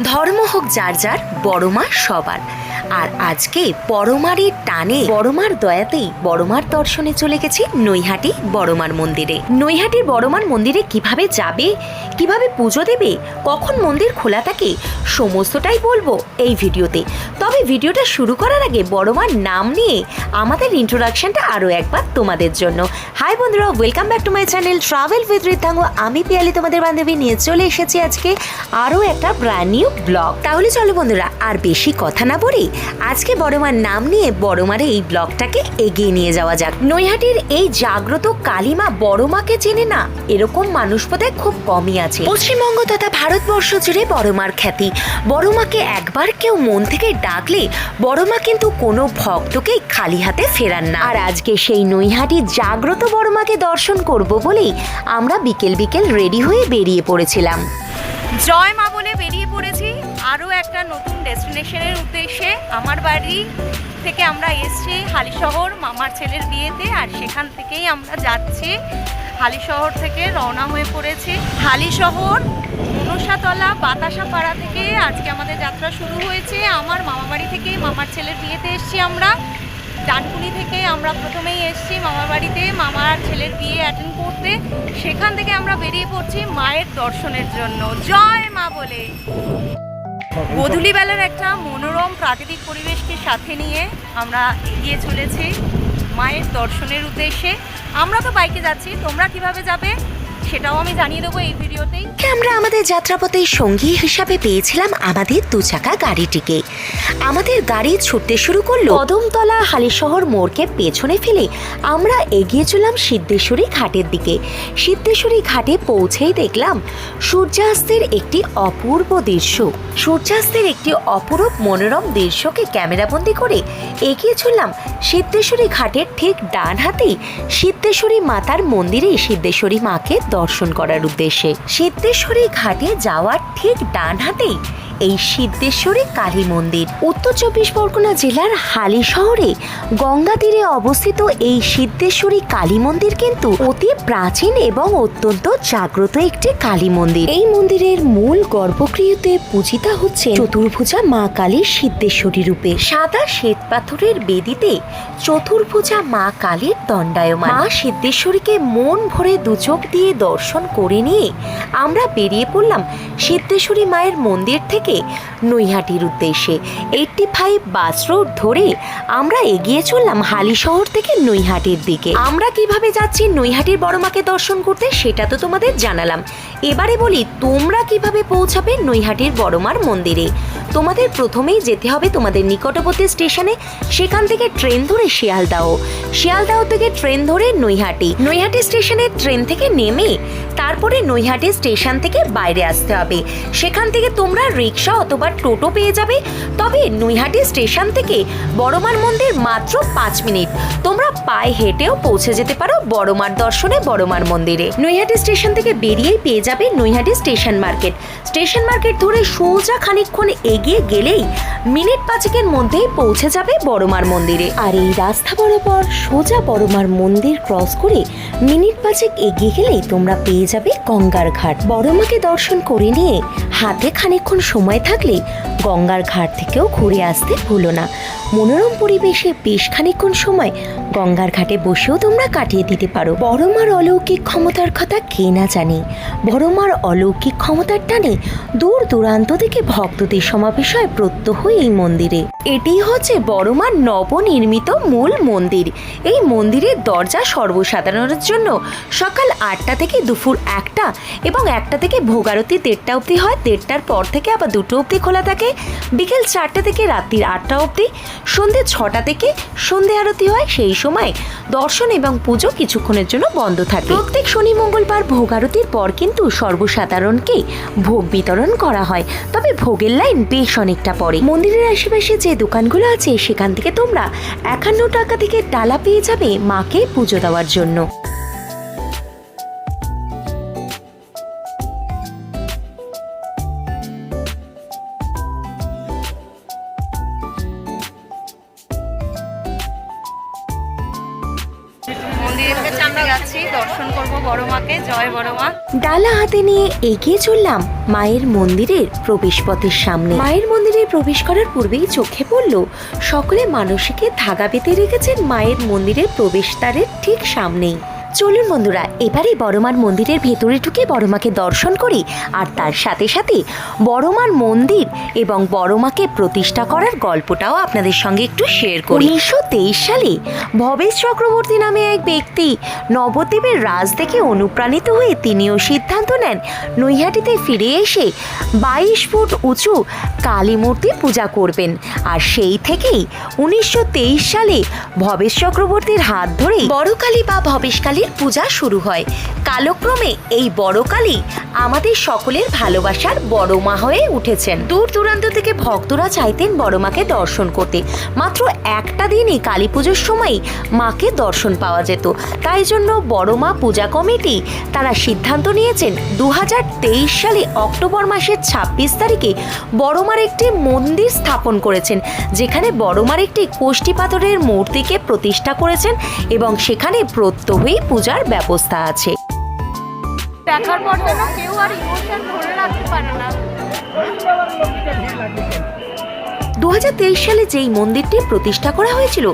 ধর্ম হোক যার যার, বড়মা সবার। আর আজকে বড়মার টানে, বড়মার দয়াতেই বড়মার দর্শনে চলে গেছি নৈহাটি বড়মার মন্দিরে। নৈহাটির বড়মার মন্দিরে কিভাবে যাবে, কিভাবে পুজো দেবে, কখন মন্দির খোলা থাকে, সমস্তটাই বলবো এই ভিডিওতে। তবে ভিডিওটা শুরু করার আগে বড়মার নাম নিয়ে আমাদের ইন্ট্রোডাকশনটা আরও একবার তোমাদের জন্য। হাই বন্ধুরা, welcome back to my channel travel with Riddhanga. আমি পিয়ালি তোমাদের বান্ধবী নিয়ে চলে এসেছি আজকে আরও একটা ব্র্যান্ড নিউ ব্লগ। তাহলে চলো বন্ধুরা, আর বেশি কথা না বলি, আজকে বড়মার নাম নিয়ে বড়মারে এই ব্লগটাকে এগিয়ে নিয়ে যাওয়া যাক। নৈহাটির এই জাগ্রত কালীমা বড়মাকে চেনে না এরকম মানুষ বোধহয় খুব কমই আছে। পশ্চিমবঙ্গ তথা ভারতবর্ষ জুড়ে বড়মার খ্যাতি। বড়মাকে একবার কেউ মন থেকে ডাকলে বড়মা কিন্তু কোনো ভক্তকেই খালি হাতে ফেরান না। আর আজকে সেই নৈহাটির জাগ্রত বড়মাকে দর্শন করব বলেই আমরা বিকেল বিকেল রেডি হয়ে বেরিয়ে পড়েছিলাম। জয় মা বলে বেরিয়ে পড়েছি আরও একটা নতুন ডেস্টিনেশনের উদ্দেশ্যে। আমার বাড়ি থেকে আমরা এসছি হালিশহর মামার ছেলের বিয়েতে, আর সেখান থেকেই আমরা যাচ্ছি। হালিশহর থেকে রওনা হয়ে পড়েছি। হালিশহর মনসাতলা বাতাসাপাড়া থেকে আজকে আমাদের যাত্রা শুরু হয়েছে। আমার মামাবাড়ি থেকে মামার ছেলের বিয়েতে এসছি আমরা। ডানকুনি থেকে আমরা প্রথমেই এসছি মামার বাড়িতে মামার ছেলের বিয়ে অ্যাটেন্ড করতে। সেখান থেকে আমরা বেরিয়ে পড়ছি মায়ের দর্শনের জন্য জয় মা বলে। গোধূলিবেলার একটা মনোরম প্রাকৃতিক পরিবেশকে সাথে নিয়ে আমরা এগিয়ে চলেছি মায়ের দর্শনের উদ্দেশ্যে। আমরা তো বাইকে যাচ্ছি, তোমরা কিভাবে যাবে সেটাও আমি জানিয়ে দেবো এই ভিডিওতেই। আমরা আমাদের যাত্রাপথে সঙ্গী হিসাবে পেয়েছিলাম আমাদের দুচাকা গাড়িটিকে। আমাদের গাড়ি ছুটতে শুরু করলো কদমতলা হালিশহর মোড়কে পেছনে ফেলে আমরা এগিয়ে চললাম সিদ্ধেশ্বরী ঘাটের দিকে। সিদ্ধেশ্বরী ঘাটে পৌঁছেই দেখলাম সূর্যাস্তের একটি অপূর্ব দৃশ্য। সূর্যাস্তের একটি অপরূপ মনোরম দৃশ্যকে ক্যামেরাবন্দি করে এগিয়ে চললাম সিদ্ধেশ্বরী ঘাটের ঠিক ডান হাতেই সিদ্ধেশ্বরী মাতার মন্দিরে সিদ্ধেশ্বরী মাকে দর্শন করার উদ্দেশ্যে। সিদ্ধেশ্বরী ঘাটে যাওয়ার ঠিক ডান হাতেই এই সিদ্ধেশ্বরী কালী মন্দির। উত্তর চব্বিশ পরগনা জেলার হালিশহরে গঙ্গা তীরে অবস্থিত এই সিদ্ধেশ্বরী কালী মন্দির কিন্তু অতি প্রাচীন এবং অত্যন্ত জাগ্রত একটি কালী মন্দির। এই মন্দিরের মূল গর্ভগৃহতে পূজিতা হচ্ছে চতুর্ভুজা মা কালীর সিদ্ধেশ্বরী রূপে। সাদা শ্বেত পাথরের বেদিতে চতুর্ভুজা মা কালীর দণ্ডায়মান। মা সিদ্ধেশ্বরীকে মন ভরে দুচোখ দিয়ে দর্শন করে নিয়ে আমরা বেরিয়ে পড়লাম সিদ্ধেশ্বরী মায়ের মন্দির থেকে নৈহাটির উদ্দেশ্যে। 85 বাস রোড ধরে আমরা এগিয়ে চললাম হালিশহর থেকে নৈহাটির দিকে। আমরা কিভাবে যাচ্ছি নৈহাটির বড়মাকে দর্শন করতে সেটা তো তোমাদের জানালাম। এবারে বলি তোমরা কিভাবে পৌঁছাবে নৈহাটির বড়মার মন্দিরে। তোমাদের প্রথমেই যেতে হবে তোমাদের নিকটবর্তী স্টেশনে। সেখান থেকে ট্রেন ধরে শিয়ালদাহ, শিয়ালদাহ থেকে ট্রেন ধরে নৈহাটি, নৈহাটি স্টেশনে ট্রেন থেকে নেমে তারপরে নৈহাটি স্টেশন থেকে বাইরে আসতে হবে। সেখান থেকে তোমরা রিক্সা অথবা টোটো পেয়ে যাবে। তবে নৈহাটি স্টেশন থেকে বড়মার মন্দির মাত্র 5 মিনিট। তোমরা পায়ে হেঁটেও পৌঁছে যেতে পারো বড়মার দর্শনে বড়মার মন্দিরে। নৈহাটি স্টেশন থেকে বেরিয়েই পেয়ে যাবে Naihati station market. Station market ধরে সোজা খানিকক্ষণ এগিয়ে গেলেই মিনিট 5-এর মধ্যেই পৌঁছে যাবে বড়মার মন্দিরে। আর এই রাস্তা বরাবর সোজা বড়মার মন্দির ক্রস করে মিনিট 5 এগিয়ে গেলেই তোমরা পেয়ে যাবে গঙ্গার ঘাট। বড়মাকে দর্শন করে নিয়ে হাতে খানিকক্ষণ সময় থাকলে গঙ্গার ঘাট থেকেও ঘুরে আসতে ভুলো না। মনোরম পরিবেশে বেশ খানিকক্ষণ সময় গঙ্গার ঘাটে বসেও তোমরা কাটিয়ে দিতে পারো। বড়মার অলৌকিক ক্ষমতার কথা কে না জানে। বড়মার অলৌকিক ক্ষমতার টানে দূর দূরান্ত থেকে ভক্তদের সমাবেশ হয় প্রত্যহ এই মন্দিরে। এটি হচ্ছে বড়মার নবনির্মিত মূল মন্দির। এই মন্দিরের দরজা সর্বসাধারণের জন্য সকাল 8টা থেকে দুপুর 1টা এবং 1টা থেকে ভোগ আরতি 1:30 অবধি হয়। 1:30টার পর থেকে আবার 2টো অবধি খোলা থাকে। বিকেল 4টা থেকে রাত্রির 8টা অবধি। সন্ধ্যে 6টা থেকে সন্ধ্যে আরতি হয়। সেই সময় দর্শন এবং পুজো কিছুক্ষণের জন্য বন্ধ থাকে। প্রত্যেক শনি মঙ্গলবার ভোগ আরতির পর কিন্তু সর্বসাধারণকে ভোগ বিতরণ করা হয়। তবে ভোগের লাইন বেশ অনেকটা পরে। মন্দিরের আশেপাশে যে দোকানগুলো আছে সেখান থেকে তোমরা 51 টাকা থেকে ডালা পেয়ে যাবে মাকে পুজো দেওয়ার জন্য। মন্দিরের কাছে আমরা যাচ্ছি দর্শন করব বড় মাকে। জয় বড় মা। ডালা হাতে নিয়ে এগিয়ে চললাম মায়ের মন্দিরের প্রবেশপথের সামনে। মায়ের মন্দিরে প্রবেশ করার পূর্বেই চোখে পড়ল সকলে মানসিকে ধাগা বেঁধে রেখেছেন মায়ের মন্দিরের প্রবেশদ্বারের ঠিক সামনেই। চলুন বন্ধুরা, এবারে বড়মার মন্দিরের ভেতরে ঢুকে বড়মাকে দর্শন করি, আর তার সাথে সাথে বড়মার মন্দির এবং বড়মাকে প্রতিষ্ঠা করার গল্পটাও আপনাদের সঙ্গে একটু শেয়ার করি। 1923 সালে ভবেশ চক্রবর্তী নামে এক ব্যক্তি নবদ্বীপের রাজ দেখে অনুপ্রাণিত হয়ে তিনিও সিদ্ধান্ত নেন নৈহাটিতে ফিরে এসে 22 ফুট উঁচু কালী মূর্তি পূজা করবেন। আর সেই থেকেই 1923 সালে ভবেশ চক্রবর্তীর হাত ধরে বড় কালী বা ভবেশ কালীর পূজা শুরু হয়। কালক্রমে এই বড় কালী আমাদের সকলের ভালোবাসার বড় মা হয়ে উঠেছেন। দূর দূরান্ত থেকে ভক্তরা চাইতেন বড় মাকে দর্শন করতে। মাত্র একটা দিনই কালী পুজোর সময় মাকে দর্শন পাওয়া যেত। তাই জন্য বড় মা পূজা কমিটি তারা সিদ্ধান্ত নিয়েছেন 2023 সালে অক্টোবর মাসের 26 তারিখে বড় মার একটি মন্দির স্থাপন করেছেন, যেখানে বড় মার একটি কোষ্ঠী পাথরের মূর্তিকে প্রতিষ্ঠা করেছেন এবং সেখানে প্রত্যহই পূজার ব্যবস্থা আছে। দেখার পর যেন কেউ আর ইমোশন ধরে রাখতে পারে না। 2023 সালে যেই মন্দিরটি প্রতিষ্ঠা করা হয়েছিল,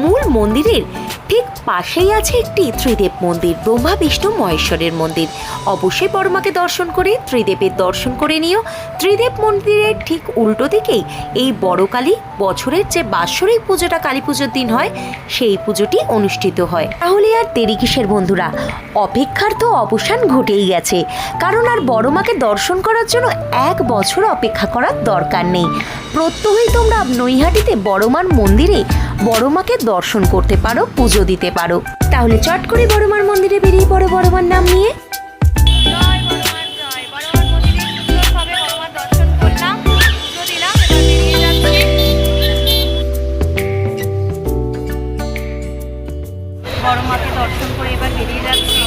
মূল মন্দিরের ঠিক পাশেই আছে একটি ত্রিদেব মন্দির, ব্রহ্মা বিষ্ণু মহেশ্বরের মন্দির। অবশ্যই বড়মাকে দর্শন করে ত্রিদেবের দর্শন করে নিও। ত্রিদেব মন্দিরের ঠিক উল্টো দিকেই এই বড় কালী বছরের যে বাৎসরিক পুজোটা কালী পুজোর দিন হয়, সেই পুজোটি অনুষ্ঠিত হয়। তাহলে আর দেরি কিসের বন্ধুরা, অপেক্ষার তো অবসান ঘটেই গেছে। কারণ আর বড়মাকে দর্শন করার জন্য 1 বছর অপেক্ষা করার দরকার নেই। প্রত্যহই তোমরা নৈহাটিতে বড়মার মন্দিরে বড়মাকে দর্শন করতে পারো, পুজো দিতে পারো। তাহলে চট করে বড়মার মন্দিরে বেরিয়ে পড়ো বড়মার নাম নিয়ে। জয় বড় মা, জয় বড় মার মন্দিরে সুন্দরভাবে বড় মার দর্শন করলাম, পুজো দিলাম, এবার বেরিয়ে যাচ্ছি। বড় মাকে দর্শন করে এবার বেরিয়ে যাচ্ছি।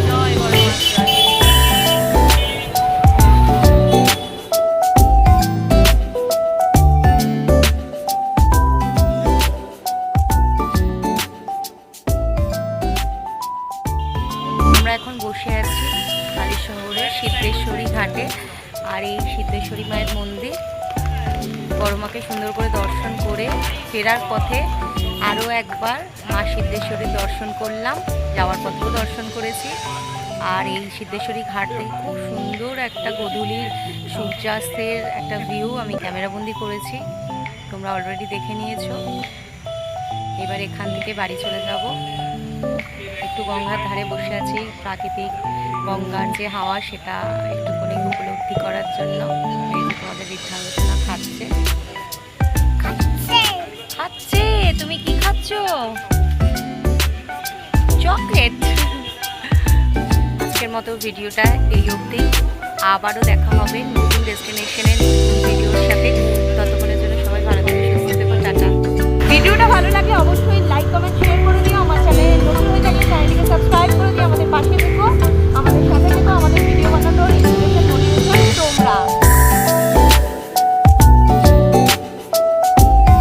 জয় বড় মা, জয়। আমরা এখন বসে আছি হালিশহরের সিদ্ধেশ্বরী ঘাটে। আর এই সিদ্ধেশ্বরী মায়ের মন্দির, বড় মাকে সুন্দর করে দর্শন করে ফেরার পথে আরও একবার মা সিদ্ধেশ্বরীর দর্শন করলাম, যাওয়ার পথেও দর্শন করেছি। আর এই সিদ্ধেশ্বরী ঘাট থেকে খুব সুন্দর একটা গধূলির সূর্যাস্তের একটা ভিউ আমি ক্যামেরাবন্দি করেছি, তোমরা অলরেডি দেখে নিয়েছো। এবার এখান থেকে বাড়ি চলে যাব। একটু গঙ্গার ধারে বসে আছি, প্রাকৃতিক গঙ্গার যে হাওয়া সেটা একটুখানি উপলব্ধি করার জন্য। এই যে তোমাদের বৃদ্ধাঙ্গনা খাচ্ছে। খাচ্ছে? তুমি কি খাচ্ছ? চকলেট। আজকের মতো ভিডিওটা এই অবধি। আবারও দেখা হবে নতুন ডেস্টিনেশনে।